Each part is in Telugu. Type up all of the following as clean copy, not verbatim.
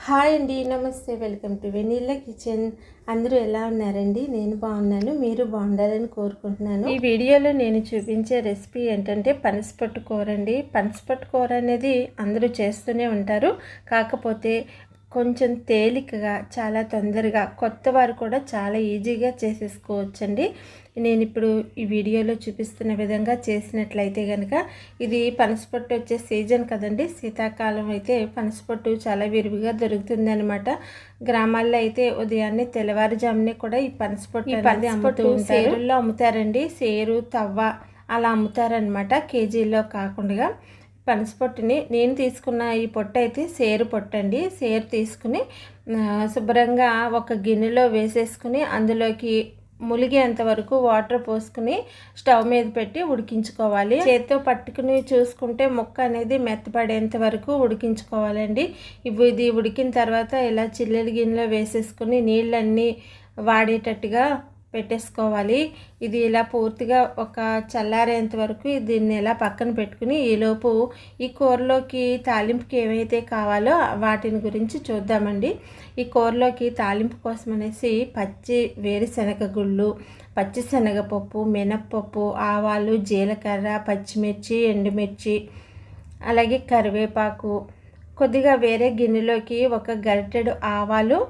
హాయ్ అండి, నమస్తే. Welcome to vanilla kitchen. అందరూ ఎలా ఉన్నారండి? నేను బాగున్నాను, మీరు బాగుండాలని కోరుకుంటున్నాను. ఈ వీడియోలో నేను చూపించే రెసిపీ ఏంటంటే పనసపొట్టు కూర అండి. పనసపొట్టు కూర అనేది అందరూ చేస్తూనే ఉంటారు, కాకపోతే కొంచెం తేలికగా, చాలా తొందరగా, కొత్త వారు కూడా చాలా ఈజీగా చేసేసుకోవచ్చండి. నేను ఇప్పుడు ఈ వీడియోలో చూపిస్తున్న విధంగా చేసినట్లయితే కనుక, ఇది పనసపొట్టు వచ్చే సీజన్ కదండి. శీతాకాలం అయితే పనసపొట్టు చాలా విరివిగా దొరుకుతుంది అనమాట. గ్రామాల్లో అయితే ఉదయాన్నే తెల్లవారుజామునే కూడా ఈ పనసపొట్టు అనేది అమ్ముతూ ఉంటారు. సేరుల్లో అమ్ముతారండి, సేరు తవ్వ అలా అమ్ముతారనమాట, కేజీలో కాకుండా. పనసపొట్టుని నేను తీసుకున్న ఈ పొట్టు అయితే సేరు పొట్టు అండి. సేరు తీసుకుని శుభ్రంగా ఒక గిన్నెలో వేసేసుకుని అందులోకి ములిగేంత వరకు వాటర్ పోసుకుని స్టవ్ మీద పెట్టి ఉడికించుకోవాలి. చేతితో పట్టుకుని చూసుకుంటే ముక్క అనేది మెత్తపడేంత వరకు ఉడికించుకోవాలండి. ఇది ఉడికిన తర్వాత ఇలా చిల్లుల గిన్నెలో వేసేసుకుని నీళ్ళన్నీ వాడేటట్టుగా పెట్టేసుకోవాలి. ఇది ఇలా పూర్తిగా ఒక చల్లారేంత వరకు దీన్ని ఇలా పక్కన పెట్టుకుని, ఈలోపు ఈ కూరలోకి తాలింపుకి ఏవైతే కావాలో వాటిని గురించి చూద్దామండి. ఈ కూరలోకి తాలింపు కోసం అనేసి పచ్చి వేరుశనగ గుళ్ళు, పచ్చిశనగపప్పు, మినప్పప్పు, ఆవాలు, జీలకర్ర, పచ్చిమిర్చి, ఎండుమిర్చి, అలాగే కరివేపాకు, కొద్దిగా వేరే గిన్నెలోకి ఒక గరిటెడు ఆవాలు,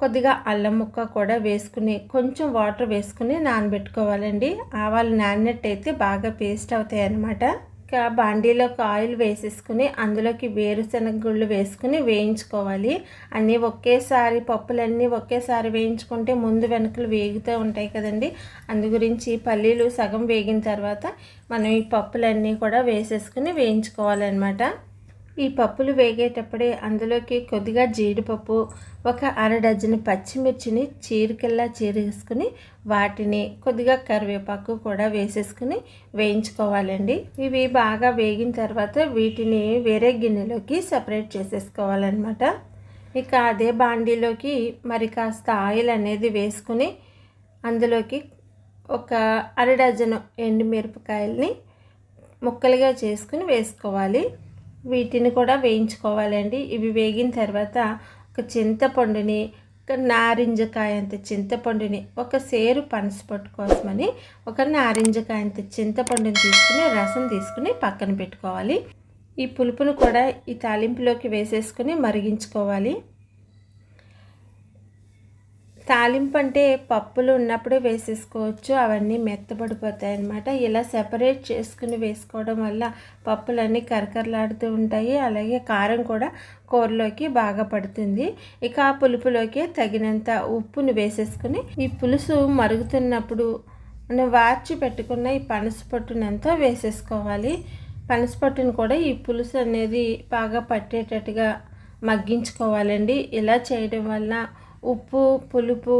కొద్దిగా అల్లం ముక్క కూడా వేసుకుని కొంచెం వాటర్ వేసుకుని నానబెట్టుకోవాలండి. ఆవాలు నానినట్టయితే బాగా పేస్ట్ అవుతాయి అన్నమాట. ఇంకా బాండీలోకి ఆయిల్ వేసేసుకుని అందులోకి వేరుశనగ గుళ్ళు వేసుకుని వేయించుకోవాలి. అన్నీ ఒకేసారి, పప్పులన్నీ ఒకేసారి వేయించుకుంటే ముందు వెనకలు వేగుతూ ఉంటాయి కదండి. అందు గురించి పల్లీలు సగం వేగిన తర్వాత మనం ఈ పప్పులన్నీ కూడా వేసేసుకుని వేయించుకోవాలన్నమాట. ఈ పప్పులు వేగేటప్పుడే అందులోకి కొద్దిగా జీడిపప్పు, ఒక అర డజన్ పచ్చిమిర్చిని చీరికల్లా చీరేసుకుని వాటిని కొద్దిగా కరివేపాకు కూడా వేసేసుకుని వేయించుకోవాలండి. ఇవి బాగా వేగిన తర్వాత వీటిని వేరే గిన్నెలోకి సపరేట్ చేసేసుకోవాలన్నమాట. ఇక అదే బాండీలోకి మరి కాస్త ఆయిల్ అనేది వేసుకుని అందులోకి ఒక అర డజను ఎండుమిరపకాయలని ముక్కలుగా చేసుకుని వేసుకోవాలి. వీటిని కూడా వేయించుకోవాలండి. ఇవి వేగిన తర్వాత ఒక చింతపండుని, ఒక నారింజకాయ అంత చింతపండుని, ఒక సేరు పనసపొట్టు కోసమని ఒక నారింజకాయ అంత చింతపండుని తీసుకుని రసం తీసుకుని పక్కన పెట్టుకోవాలి. ఈ పులుపును కూడా ఈ తాలింపులోకి వేసేసుకుని మరిగించుకోవాలి. తాలింపు అంటే పప్పులు ఉన్నప్పుడే వేసేసుకోవచ్చు, అవన్నీ మెత్తబడిపోతాయి అన్నమాట. ఇలా సెపరేట్ చేసుకుని వేసుకోవడం వల్ల పప్పులన్నీ కరకరలాడుతూ ఉంటాయి, అలాగే కారం కూడా కూరలోకి బాగా పడుతుంది. ఇక ఆ పులుపులోకి తగినంత ఉప్పును వేసేసుకుని ఈ పులుసు మరుగుతున్నప్పుడు మనం వార్చి పెట్టుకున్న ఈ పనసపొట్టునంతా వేసేసుకోవాలి. పనసపొట్టును కూడా ఈ పులుసు అనేది బాగా పట్టేటట్టుగా మగ్గించుకోవాలండి. ఇలా చేయడం వల్ల ఉప్పు, పులుపు,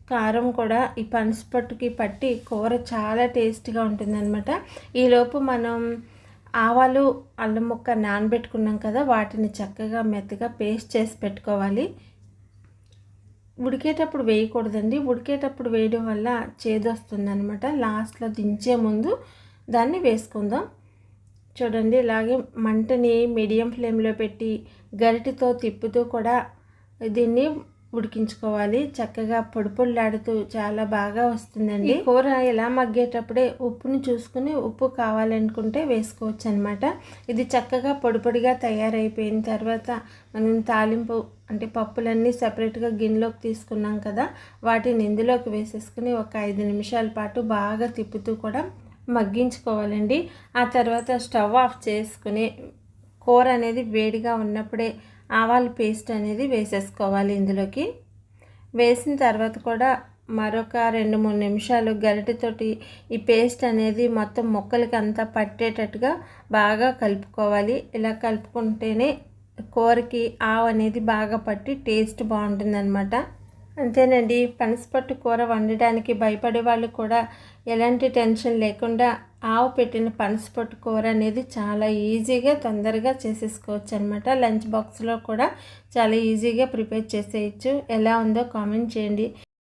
కారం కూడా ఈ పనసపొట్టుకి పట్టి కూర చాలా టేస్ట్గా ఉంటుందన్నమాట. ఈలోపు మనం ఆవాలు, అల్లం ముక్క నానబెట్టుకున్నాం కదా, వాటిని చక్కగా మెత్తగా పేస్ట్ చేసి పెట్టుకోవాలి. ఉడికేటప్పుడు వేయకూడదండి, ఉడికేటప్పుడు వేయడం వల్ల చేదొస్తుందన్నమాట. లాస్ట్లో దించే ముందు దాన్ని వేసుకుందాం. చూడండి, ఇలాగే మంటని మీడియం ఫ్లేమ్లో పెట్టి గరిటెతో తిప్పుతూ కూడా దీన్ని ఉడికించుకోవాలి. చక్కగా పొడిలాడుతూ చాలా బాగా వస్తుందండి. కూర ఇలా మగ్గేటప్పుడే ఉప్పుని చూసుకుని ఉప్పు కావాలనుకుంటే వేసుకోవచ్చు అనమాట. ఇది చక్కగా పొడిగా తయారైపోయిన తర్వాత మనం తాలింపు అంటే పప్పులన్నీ సపరేట్గా గిన్నెలోకి తీసుకున్నాం కదా, వాటిని ఇందులోకి వేసేసుకుని ఒక 5 నిమిషాల పాటు బాగా తిప్పుతూ కూడా మగ్గించుకోవాలండి. ఆ తర్వాత స్టవ్ ఆఫ్ చేసుకుని కూర అనేది వేడిగా ఉన్నప్పుడే ఆవాల పేస్ట్ అనేది వేసేసుకోవాలి. ఇందులోకి వేసిన తర్వాత కూడా మరొక 2-3 నిమిషాలు గరిటెతోటి ఈ పేస్ట్ అనేది మొత్తం ముక్కలకి అంతా పట్టేటట్టుగా బాగా కలుపుకోవాలి. ఇలా కలుపుకుంటేనే కూరకి ఆవు అనేది బాగా పట్టి టేస్ట్ బాగుంటుందన్నమాట. అంతేనండి, పనసపొట్టు కూర వండడానికి భయపడే వాళ్ళు కూడా ఎలాంటి టెన్షన్ లేకుండా ఆవు పెట్టిన పనసపొట్టు కూర అనేది చాలా ఈజీగా తొందరగా చేసేసుకోవచ్చు అనమాట. లంచ్ బాక్స్లో కూడా చాలా ఈజీగా ప్రిపేర్ చేసేయచ్చు. ఎలా ఉందో కామెంట్ చేయండి.